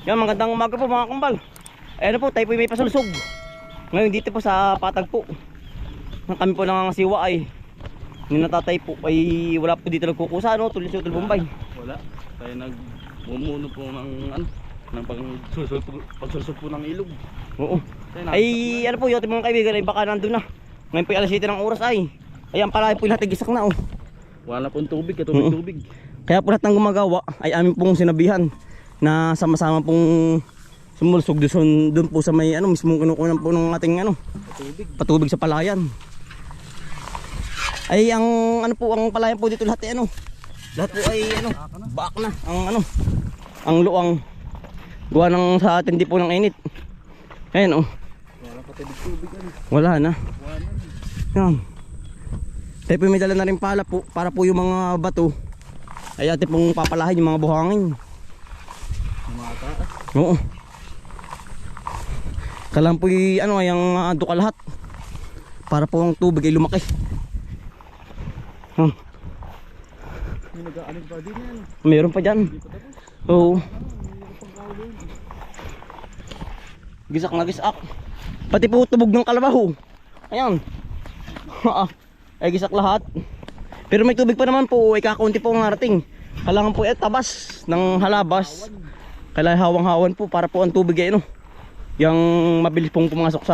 Yan, magandang umaga po mga kumbal. Ayan po, tayo po may pasulsog. Ngayon dito po sa patag po. Kami po nangangasiwa ay ninatatay po ay wala po dito nagkukusa, no? Tulis yung Bombay. Wala. Tayo nagmumuno po ng ano, ng pagsulsog po ng ilog. Oo. Ay ano po yung mga kaibigan ay baka nandun na. Ngayon po alas 7 ng oras ay. Ayan pala po lahat gisak na oh. Wala pong tubig, katubig-tubig. Kaya po lahat ng gumagawa ay amin pong sinabihan na sama-sama pong sumulsog doon po sa may ano mismong kinukunan po ng ating ano patubig sa palayan. Ay ang ano po ang palayan po dito lahat ay ano. Lahat po ay ano baak na ang ano ang luang gawa ng sa tindi po ng init. Ayan oh. Wala pa tubig ano. Wala na. Wala. Yan. Tayo po may dala na rin pala po para po yung mga bato ay ate pong papalahin yung mga buhangin. Mga taas. Oo. Kalang po yung ano ay ang duka lahat para po ang tubig ay lumaki. May nag-aanig pa din yan. Mayroon pa dyan. Oo. Gisak na gisak. Pati po tubog ng kalabaho. Ayan. Ay gisak lahat. Pero may tubig pa naman po. Ay kakaunti po ang harating. Kailangan po ay tabas ng halabas. Kailangan hawang-hawan po para po ang tubig ay ano. Yung mabilis pong pumasok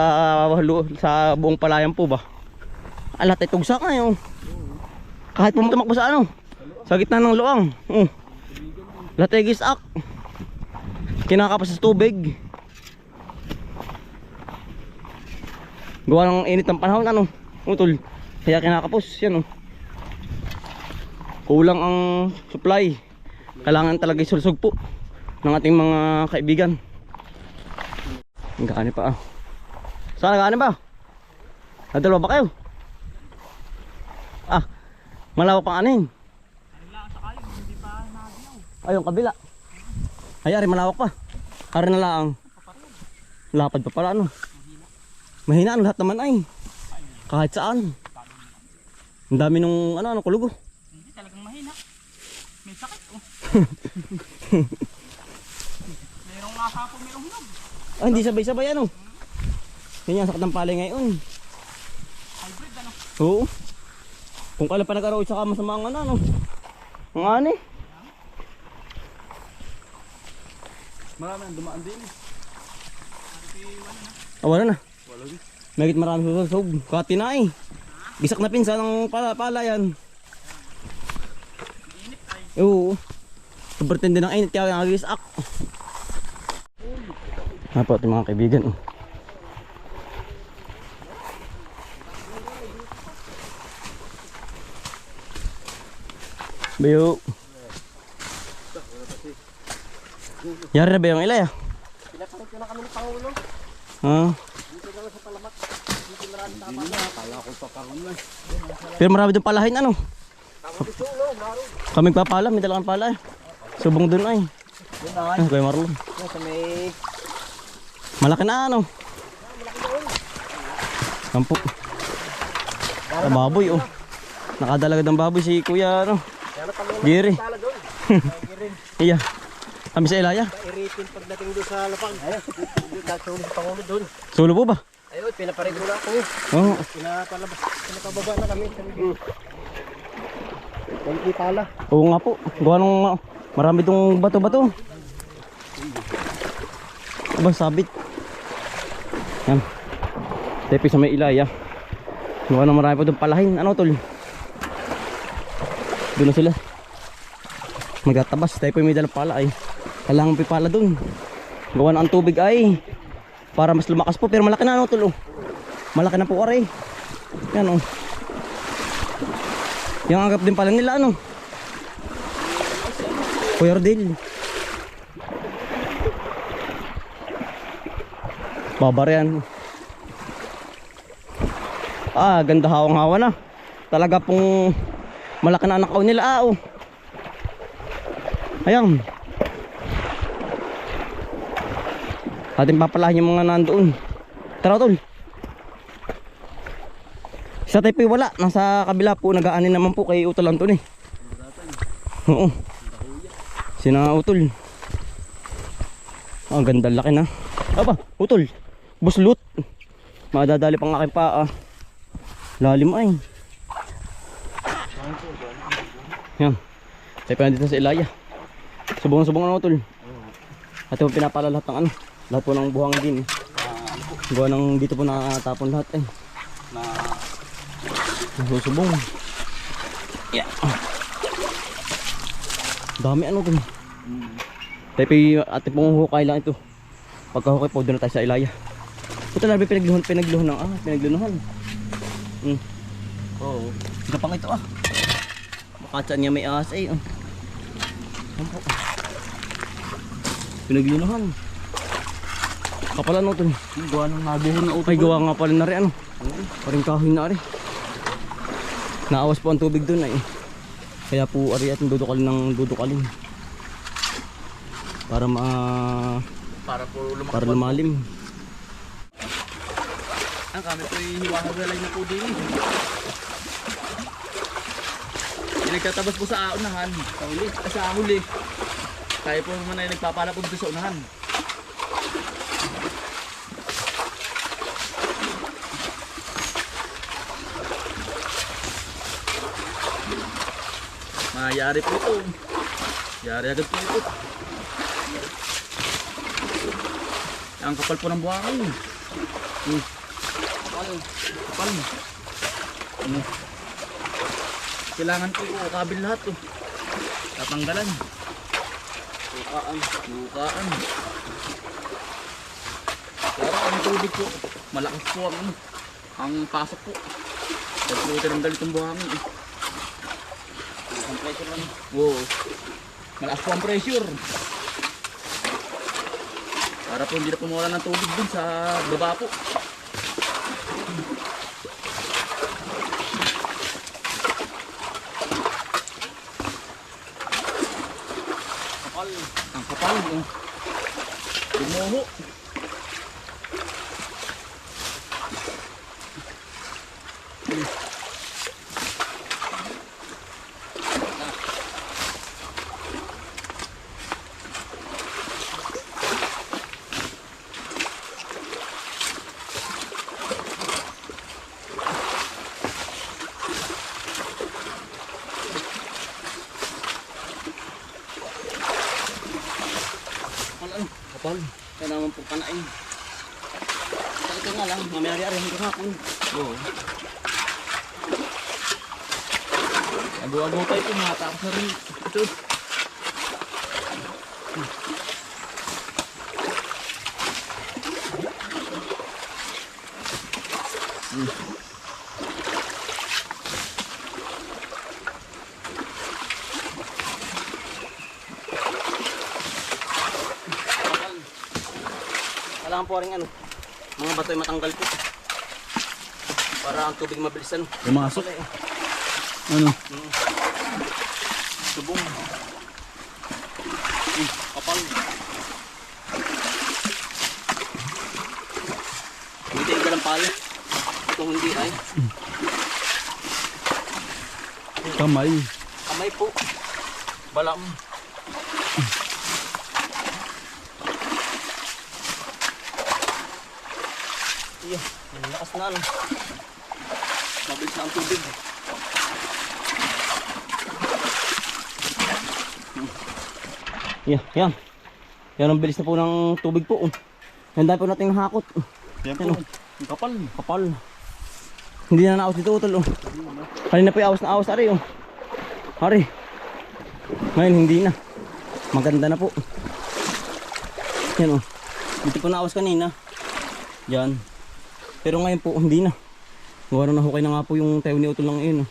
sa buong palayan po ba. Alat ay tugsak na yun. Kahit po tumakbo sa ano. Sa gitna ng luang. Lahat ay gisak. Kinakapas sa tubig. Gawa ng init ng panahon ano. Utol. Kaya kinakapos yan oh. Kulang ang supply. Kailangan talaga isulsog po ng ating mga kaibigan. Gaani pa ah. Saan gaani ba? Nadalawa ba kayo? Ah, malawak pang anin. Ayun kabila. Ay ari malawak pa. Ari na lang. Lapad pa pala ano. Mahinaan lahat naman ay. Kahit saan. Ang dami nung ano kulugo. Hindi talagang mahina. May sakit oh. Merong nasa po, merong hinog. Ah, hindi sabay-sabay ano. Yan yung sakit ng palay ngayon. Hybrid ano? Oo. Kung kailan pa nag-araw sa masama ang ano. Ang ani. Marami ang dumaan din. Wala na. Wala din. Megit marami susog. Kati na eh. Gisak na pinsa ng palayan. Oo. Sobrang tindi ng init kaya nag-gisak. Apo ito mga kaibigan. Bayo. Yari na ba yung ilay ah? Pinapalit ko na kami ng Pangulo. Ah. Dito na lang sa Palamat. Dito marami tama. Hindi na, kaya ko pa karoon lang. Pero marami doon palahin ano. Tama dito ulo, laro. Kaming papala, may dalang pala eh. Subong doon ay. Yun na. Ah, Kuya Marlon. Yung sa may... Malaki na ano. Kampo. Ah, baboy oh. Nakadalaga ng baboy si Kuya ano. Giri. Tala doon. Girin. Iya. Kami sa Ilaya. Iritin pagdating doon sa Lapang. Ayun. Dito sa Pangulo doon. Sulo po ba? Ayun, pinapareglo na ako. Oo. Pinapababa na kami. Kunti pala. Oo nga po. Gawa nung marami itong bato-bato. Aba, sabit. Yan. Tepi sa may Ilaya. Gawa nung marami pa itong palahin. Ano tol? Doon na sila. Magatabas. Tayo po may dalang pala ay. Kailangan pipala doon. Gawa na ang tubig ay para mas lumakas po. Pero malaki na ano tol oh. Malaki na po aray. Yan oh. Yung agap din pala nila ano. Kuya Rodel. Babar yan. Ah, ganda hawang-hawa na. Talaga pong malaki na anak nila ah oh. Ayan. Ating papalahin yung mga nandoon. Tara tol. Sa tayo wala. Nasa kabila po. Nag-aanin naman po kay Utol Anton eh. Oo. Sina Utol. Ang ganda laki na. Aba, utol. Buslut. Madadali pang aking paa. Lalim ay. Yan. Tayo pa dito sa Ilaya. Subong-subong na utol. At yung pinapala lahat ng ano. Lahat po ng buhangin din. Gawa ng dito po nakatapon lahat eh. Subong. Yeah. Dami ano to. Tayo pa ate pong hukay lang ito. Pagkahukay po doon na tayo sa Ilaya. Ito na pinagluhan ng pinagluhan. Oo. Sino pang ito ah. Makatsaan niya may ahas eh. Pinagluhan. Kapalan no ito. Gawa ng nabuhon na utol. Ay gawa nga pala na rin ano. Paring kahoy na rin. Naawas po ang tubig doon ay. Kaya po ari at dudukalin. Para para lumalim. Ang kami po hiwahagalay na po din. Nagtatabas po sa unahan. Sa huli. Tayo po naman ay nagpapala po dito sa unahan. Mayari po ito. Yari agad po ito. Ang kapal po ng buhangin. Kapal. Ano? Kailangan po kabil lahat to. Tatanggalan. Bukaan. Pero ang tubig po, malakas po ang pasok po. Kasi po tinanggal itong buhangin eh. Ang pressure lang. Oo. Malakas po ang pressure. Para po hindi na pumawala ng tubig dun sa baba po. Ang kapal oh. Dumuho. Kapal. Kaya naman po kanain. Ito nga lang, mamaya-ari hindi ko hapon. Oo. Ago-ago tayo po, makatapos na rin ito. Kailangan po rin ano, mga bato ay matanggal po. Para ang tubig mabilis ano. Pumasok. Ano? Subong. Kapal. Hindi tayo galang pala. Ito hindi ay. Kamay. Kamay po. Balam. Iya, ang lakas na ano. Mabilis na ang tubig. Yan. Yan ang bilis na po ng tubig po. Yan dahil po natin hakot. Yan po. Ang kapal. Kapal. Hindi na naos dito utol. Kanina po yung awas na awas ari. Ari. Ngayon hindi na. Maganda na po. Yan o. Dito po na awas kanina. Yan. Pero ngayon po hindi na. Gawa na hukay na nga po yung tayo ni utol lang yun.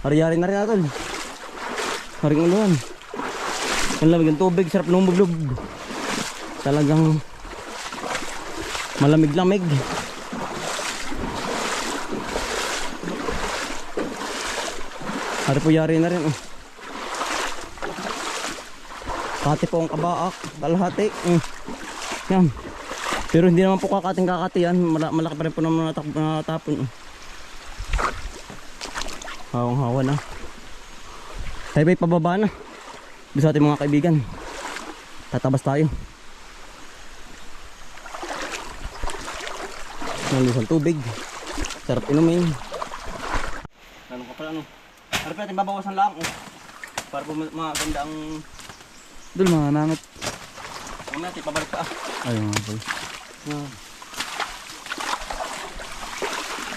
Hari-hari na rin atol. Haring uluhan. Ang lamig ng tubig, sarap lumublob. Talagang malamig-lamig. Hari po yari na rin. Kati po ang kabaak, kalahati. Yan. Pero hindi naman po kakating-kakati yan. Malaki pa rin po naman natapon. Hawang-hawa na. Tayo ba'y pababa na. Doon sa ating mga kaibigan. Tatabas tayo. Nalisang tubig. Sarap inumin. Ganun ka pala ano. Harap natin babawasan lang oh. Para po maganda ang... Dul, mga nangat. Mamaya natin pabalik ka ah. Ayun nga po.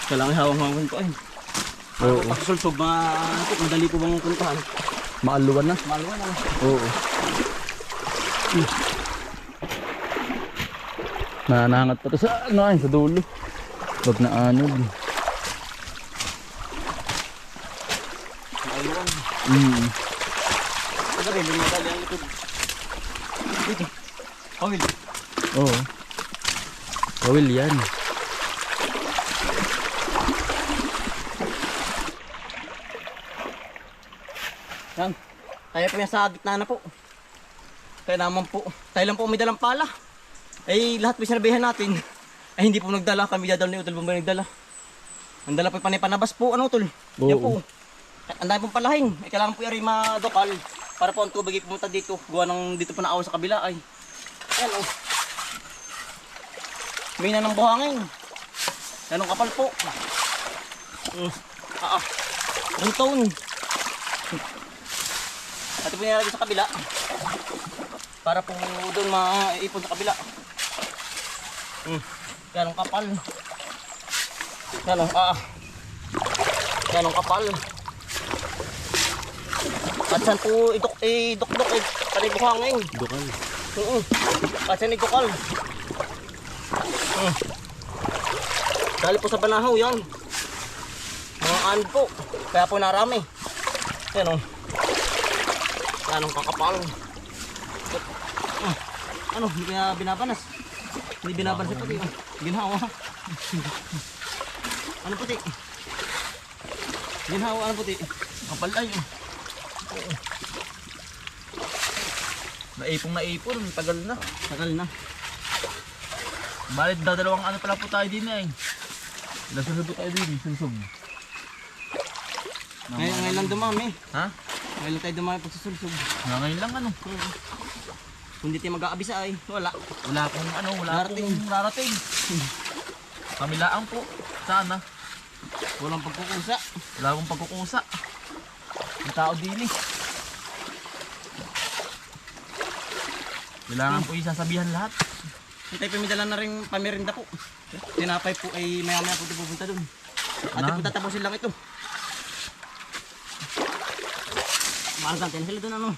Kailangan hawang-hawang ko ay. Oo. Pag sulsog, madali ko bang puntahan? Maaluwan na. Maluwan na. Oo. Nanangat pa to sa ano ay, sa dulo. Wag na anod. Maluwan. Ito rin, lumadali ang likod. Dito. Kawil. Oo. Kawil yan. Yan. Tayo po yan sa gitna na po. Kaya naman po. Tayo lang po may dalang pala. Eh lahat po sinabihan natin. Ay hindi po nagdala. Kami dadal ni Utol Bumbay nagdala. Ang dala po yung panibas po. Ano Utol? Yan po. Ang dami pong palahin. Eh kailangan po yung madokal. Para po ang tubig ay pumunta dito. Gawa ng dito po naawa sa kabila ay. Yan o. May na ng buhangin. Yan ang kapal po. Runtown. At ito po nilalagay sa kabila para po doon maipon sa kabila. Ganong kapal. Ganong kapal. At saan po idukdok panay buhangin. Dukal. At saan idukal. Dali po sa banahaw yan. Mga ano po. Kaya po narami. Yan o. Anong kakapal. Ano, hindi kaya binabanas. Hindi binabanas yung puti. Ginhawa. Ano puti? Ginhawa, ano puti? Kapal ay. Naipong, tagal na. Tagal na. Balit dalawang ano pala po tayo din eh. Nasunod tayo din, sunsog. Ngayon lang dumami. Ha? Ngayon lang tayo dumami pagsusulsog. Ngayon lang ano. Kung di tayo mag-aabisa ay wala. Wala akong ano, wala Darating. akong rarating. Kamilaan po. Sana. Walang pagkukusa. Wala akong pagkukusa. Ang tao din eh. Kailangan po isasabihan lahat. Tayo pamidala na rin pamirinda po. Tinapay po ay maya-maya po tayo pupunta dun. At Na? po tatapusin lang ito. Maarang tayo na sila dun ano.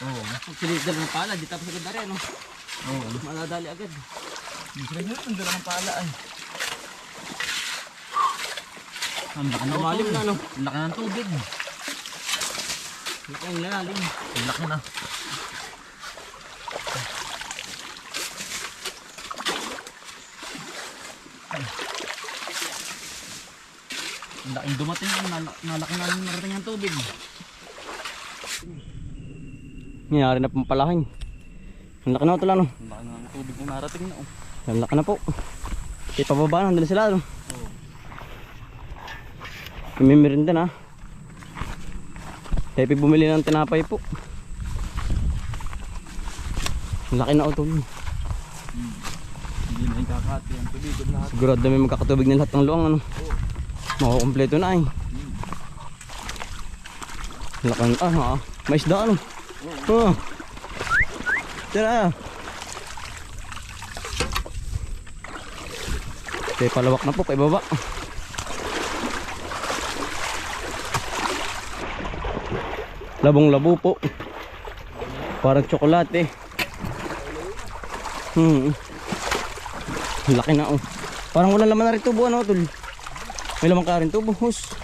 Oo. Sinidal ng pala, di tapos agad na rin ano. Oo. Maladali agad. Hindi ang dala ng pala ay. Ang laki na Lumalim na ano. Ang laki ng tubig. Laki ang lalim. Ang laki na. Ang laking dumating yan. Nalaki na narating ang tubig. Nangyari na pong palaking. Ang laki na ito lang no. Ang laki na ang tubig kung narating na. Ang laki na po. Kaya pababa na, nandun sila no. Oo. Kumimirinda na. Tepi bumili ng tinapay po. Ang laki na ito. Hindi na ikakati ang tubig lahat. Sigurado may magkakatubig na lahat ng luang ano. Makukompleto na eh. Lakan may isda ano. Tira. Okay, palawak na po kay baba. Labong-labo po. Parang tsokolate. Laki na oh. Parang wala laman na rin tubo ano tol. May laman ka rin tubo. Hus.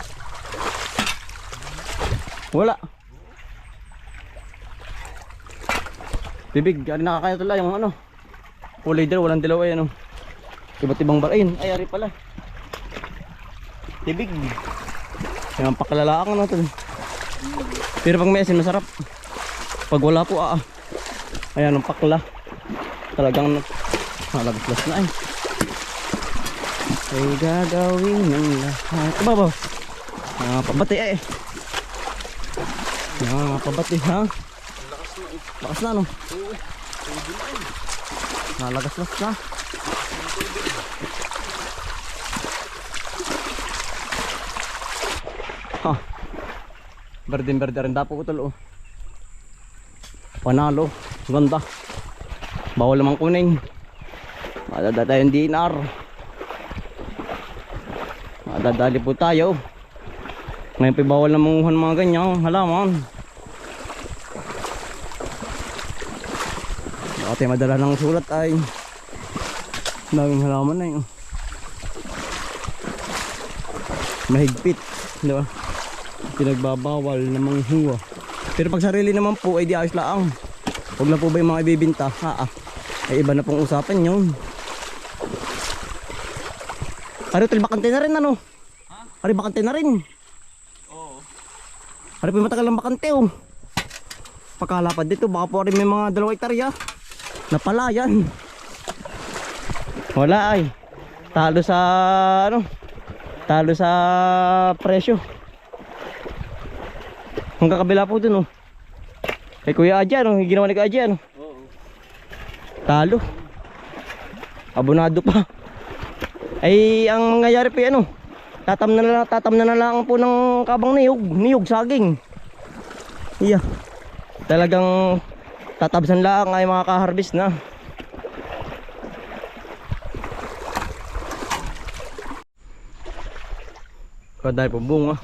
Wala. Bibig, ari nakakaya tol yung ano. Kulay dalaw, walang dilaw ay ano. Iba't ibang barain. Ay ari pala. Bibig. Yung pakalalaang ano tol. Pero pag may asin masarap. Pag wala po ayan ang pakla. Talagang nalaglas na ay. Ay gagawin ng lahat. Babaw. Pabati eh. Pabati ha. Lakas na, no? Nalagas-las na. Ha. Berde rin dapo ko tol, oh. Panalo. Ganda. Bawal naman kunin. Madadala tayong dinar. Madadali po tayo. Ngayon pa bawal na manguhan mga ganyang halaman. Baka tayo madala ng sulat ay daming halaman na yun. Mahigpit, di ba? Pinagbabawal na manghuwa. Pero pag sarili naman po ay di ayos laang. Huwag na po ba yung mga ibibinta? Ay iba na pong usapan yun. Aritel bakante na rin ano? Ari bakante na rin. Oo. Ari pa matagal ng bakante oh. Pagkalapad dito baka po rin may mga 2 hektarya. Napalayan. Wala ay. Talo sa ano? Talo sa presyo. Hanggang kabila po dun oh. Kay Kuya Adja no, ginawa ni Kuya Adja no. Oo. Talo. Abonado pa. Ay ang mangyayari po ano, tatam na lang po ng kabang niyog saging. Iya. Talagang tatabsan lang ay makaka-harvest na. Kaday po bunga.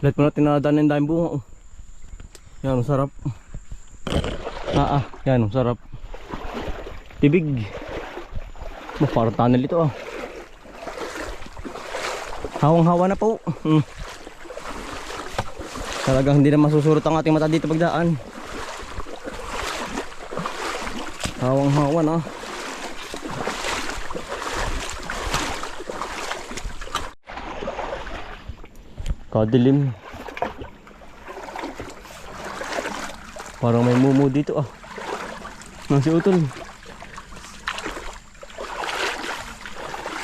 Lahat po natin nadaan ng daming bunga oh. Yan, sarap. Yan, sarap. Tibig. Parang tunnel ito ah. Hawang-hawa na po. Talagang hindi na masusurot ang ating mata dito pagdaan. Hawang-hawa na. Kadilim. Parang may mumu dito ah. Nasi utol.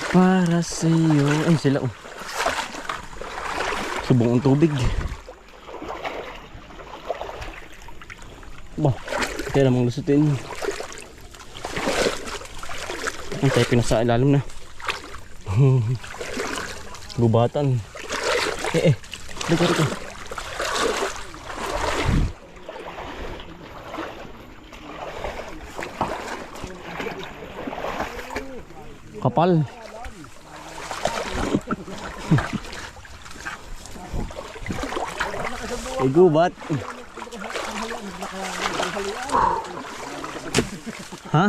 Para sa iyo. Ay sila oh. Subong ang tubig. Bah, kaya namang lusutin. Ang tayo pinasa ilalim na. Gubatan. Dito. Kapal. Gubat. Ha?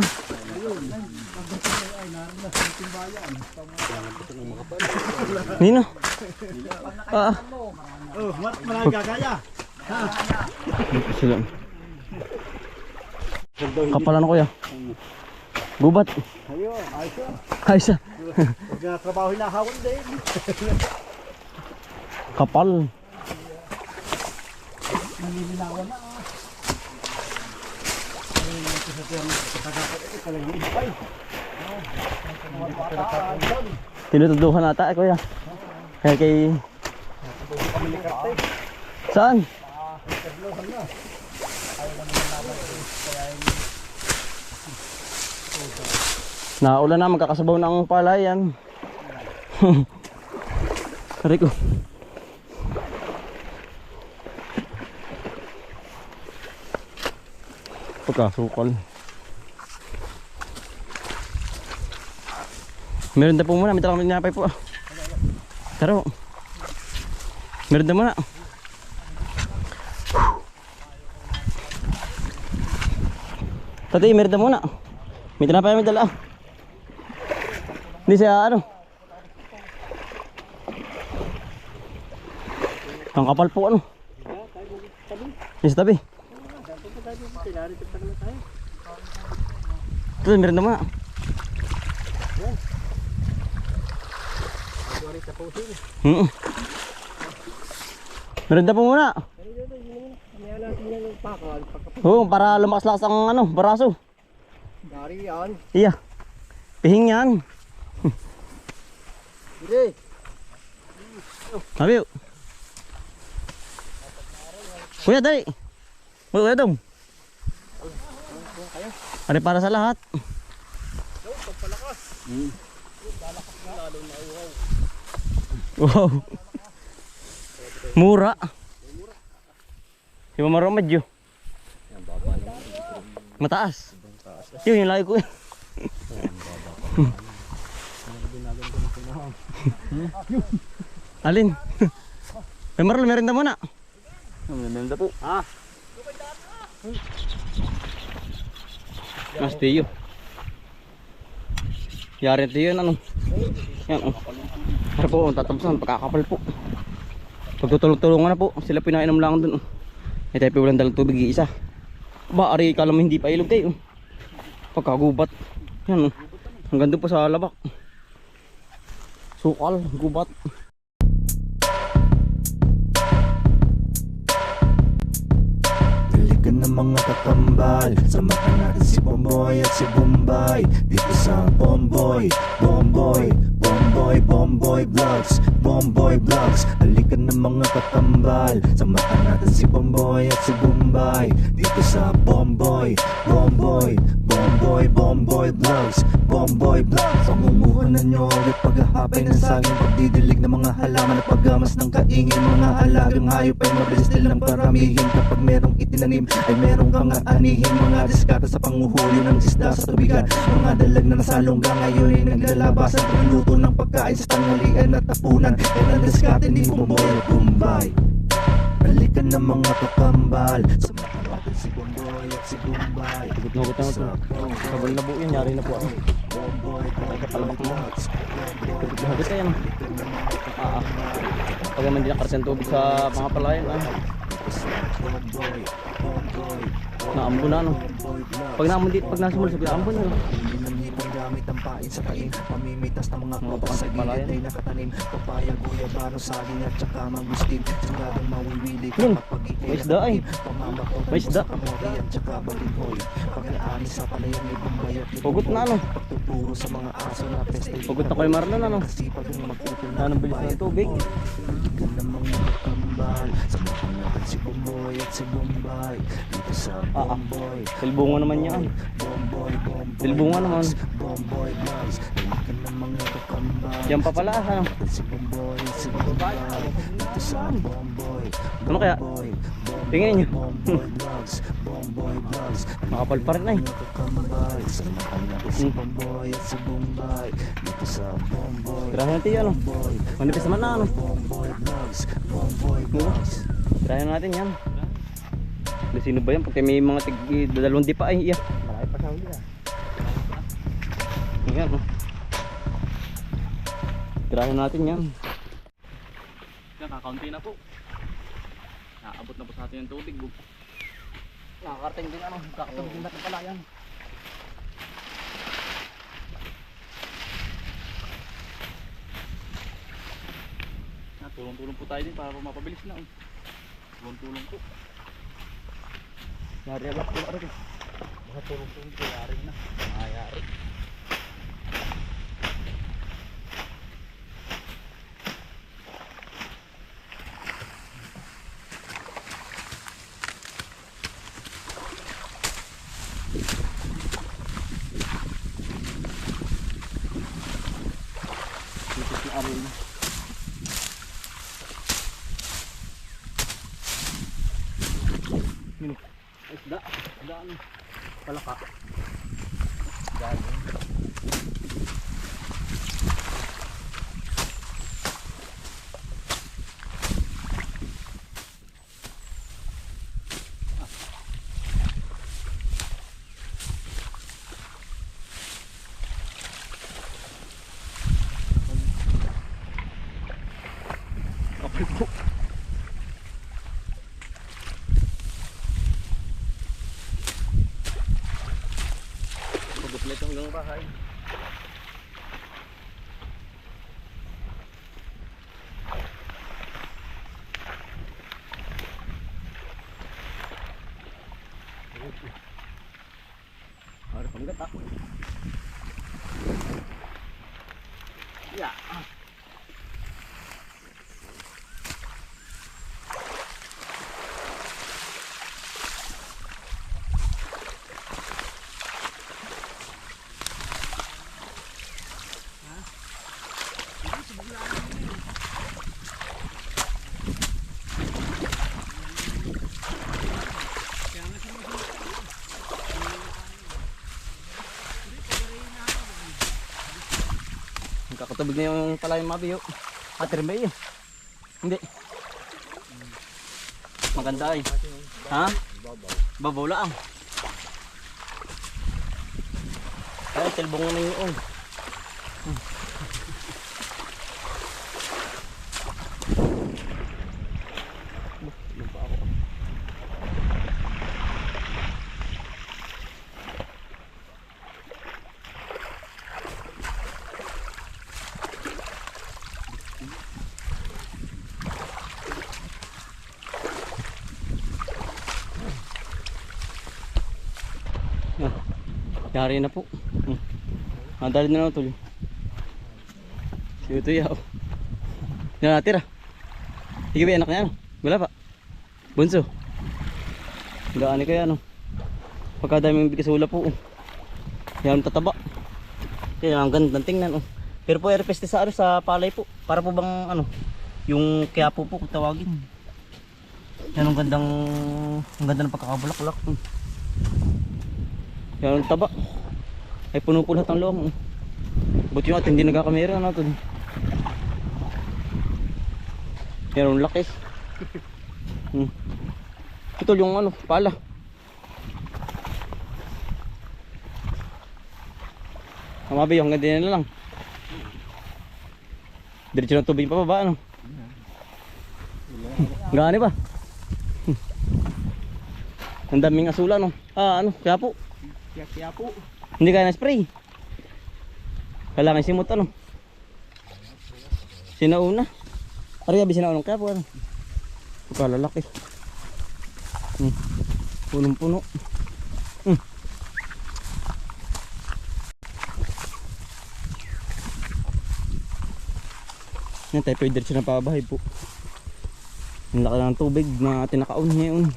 Nino? Malagagaya. Sila. Kapalan ko ya. Gubat. Ayos. Nagtrabaho na hawan din. Kapal. Nilinawan na. Tinutuduhan ata kuya. Kaya kay saan? Naulan na, magkakasabaw na ang palayan. Sabi ko. Pagkasukal. Meron na po muna, may talang ninapay po. Tara po. Meron na muna. Tati, meron na muna. May tinapay may dala. Hindi siya ano. Ang kapal po ano. Yes, tabi. Ito, meron na muna. Meron na po muna. Oo, para lumakas-lakas ang ano, baraso. Dari yan. Iya. Pihing yan. Hindi. Sabi. Kuya, dali. Kuya dong. Ari para sa lahat. Wow. Mura. Yung maromadyo. Mataas. Yun yung lagi ko eh. Alin? Marlon, meron na muna. Meron po. Mas tiyo. Yari tiyo yun ano. Yan oh. Ano po, tatamsan, pagkakapal po. Pagtutulong-tulungan na po. Sila pinainom lang dun oh. May tayo walang dalang tubig isa. Ba, ari ka naman hindi pa ilog kayo. Pagkagubat. Yan oh. Hanggang doon po sa labak. Sukal, gubat. Dalikan ng mga kakambal, samahan natin si Bomboy at si Bombay. Dito sa Bomboy, Bomboy, Bomboy, Bomboy Vlogs, Bomboy Vlogs. Dalikan ng mga kakambal, samahan natin si Bomboy at si Bombay. Dito sa Bomboy, Bomboy, Bomboy, Bomboy Vlogs, Bomboy Vlogs. Pangumuhanan nyo ulit paghahapay ng saging, pagdidilig ng mga halaman at paggamas ng kaingin. Mga alagang hayop ay mabilis nilang paramihin. Kapag merong itinanim ay merong kang aanihin. Mga diskata sa panguhuli ng isda sa tubigan. Mga dalag na nasalongga ngayon ay naglalabasan. Pagluto ng pagkain sa tanghalian at tapunan. Yan ang diskate ni Bomboy at Bombay. Balikan ng mga kakambal, samahan natin si Bomboy at si Bombay. Hugot na ito. Sabal na po yun, yari na po ako. Bomboy, Kapalabak mo. Vlogs, Hugot na yan. Pag naman di nakarsen tubig sa mga palayan Bomboy, Bomboy, naambon na ano. Bomboy Vlogs. Pag naambon dito, pag nasa mulusog, naambon na. Hindi ng hipong gamit ang pain sa kain. Pamimitas ng mga prutas sa gilid ay nakatanim. Papaya, guyabano, saging at saka mangustin. Siguradong mawiwili ka Yun, kapag ikay may isda ay. Pamamato May isda. sa kamote at saka balinhoy. Pag-aani sa palayan may Bombay at Hugot na ano. pagtuturo sa mga aso na peste. Hugot na kay Marlon ano. Kasipag ng magtutulong Anong bilis ng tubig. Balikan ng mga kakambal, samahan natin si Bomboy at si Bombay. Dito sa Bomboy, Silbungo naman yan. Bomboy, Bomboy Silbungan naman. Vlogs, Bomboy Vlogs. Balikan ng mga kakambal, Yan pa pala ano. natin si Bomboy at si Bombay. Dito sa Bomboy, Ano kaya? Bomboy, Tingnan nyo. Bomboy Vlogs, Bomboy Vlogs. Makapal pa rin ay. Mga kakambal, samahan natin si Bomboy at si Bombay. Dito sa Bomboy, Tirahin natin yan ano. Bomboy, Manipis naman na ano. Bomboy Vlogs, Bomboy Vlogs. Tirahin natin yan. Sino ba yan? Pagka may mga dalawang di pa ay iya. Marami pa sa huli ah. Ayan oh. Tirahin natin yan. Yan, kakaunti na po. Naabot na po sa atin yung tubig. Nakakarating din ano. Kakatubig din natin pala yan. Tulong-tulong po tayo din para mapabilis na. Tulong-tulong po. Yari alak po rin. Baka tulong-tulong po, yari na. Mayari. Tipis na arin. Isda. Isda ano. Palaka. Galing. Kapal po. Paguplit hanggang bahay. Harus panggat ah. Ya. Kakatubig na yung pala yung mabiyo. Ah, Tirimay eh. Hindi. Maganda eh. Ha? Babaw lang. Ay, tilbong na yun. Yari na po. Dali na lang tol. Si Utoy yaw. Yan natira. Ikaw ba anak niya ano? Wala pa. Bunso. Gaani kaya ano. Pagkadaming bigasula po. Yan tataba. Kaya ang ganda tingnan. Pero po airpeste sa ano sa palay po. Para po bang ano. Yung kaya po kung tawagin. Yan ang ganda ng pagkakabulak-bulak. Yan ang taba. Ay puno po lahat ang loob. Buti yung at hindi nagkakamera na ito. Yan ang laki. Ito yung ano, pala. Mamabi yung hanggang din na lang. Diretso ng tubig pa ba ano? Gani ba? Ang daming asula no. Ah ano, kaya po. Kaya po. Hindi kaya na-spray. Kailangan simot ano. Sinauna. Ariyabi sinaunong kaya po ano. Pagkalalaki. Punong-puno. Yan tayo pwede siya na pabahay po. Ang laki ng tubig na tinakaon ngayon.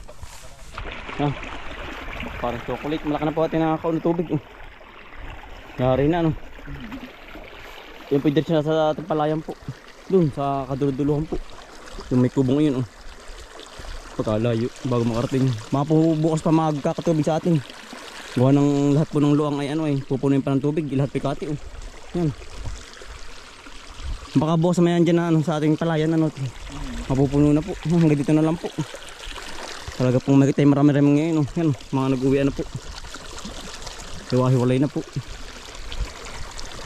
Parang chocolate. Malaki na po atin nakakaon ng tubig. Yari na ano. Yung pwede siya sa ating palayan po. Doon sa kaduluduluhan po. Yung may kubong yun. Pagkalayo bago makarating. Mga po bukas pa magkakatubig sa atin. Gawa ng lahat po ng luang ay ano ay pupunuin pa ng tubig. Lahat pikati. Yan. Baka bukas mayan dyan na ano, sa ating palayan ano. Mapupuno na po. Hanggang dito na lang po. Talaga pong makita yung marami-rami ngayon. Yan, mga nag-uwi ano po. Hiwa-hiwalay na po.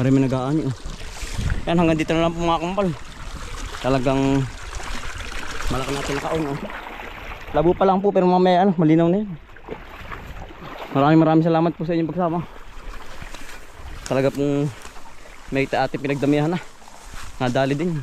Marami nag-aani. Yan, hanggang dito na lang po mga kumpal. Talagang malaki natin nakaon. Labo pa lang po pero mamaya ano, malinaw na yan. Maraming salamat po sa inyong pagsama. Talaga pong may ating pinagdamihan na. Nadali din.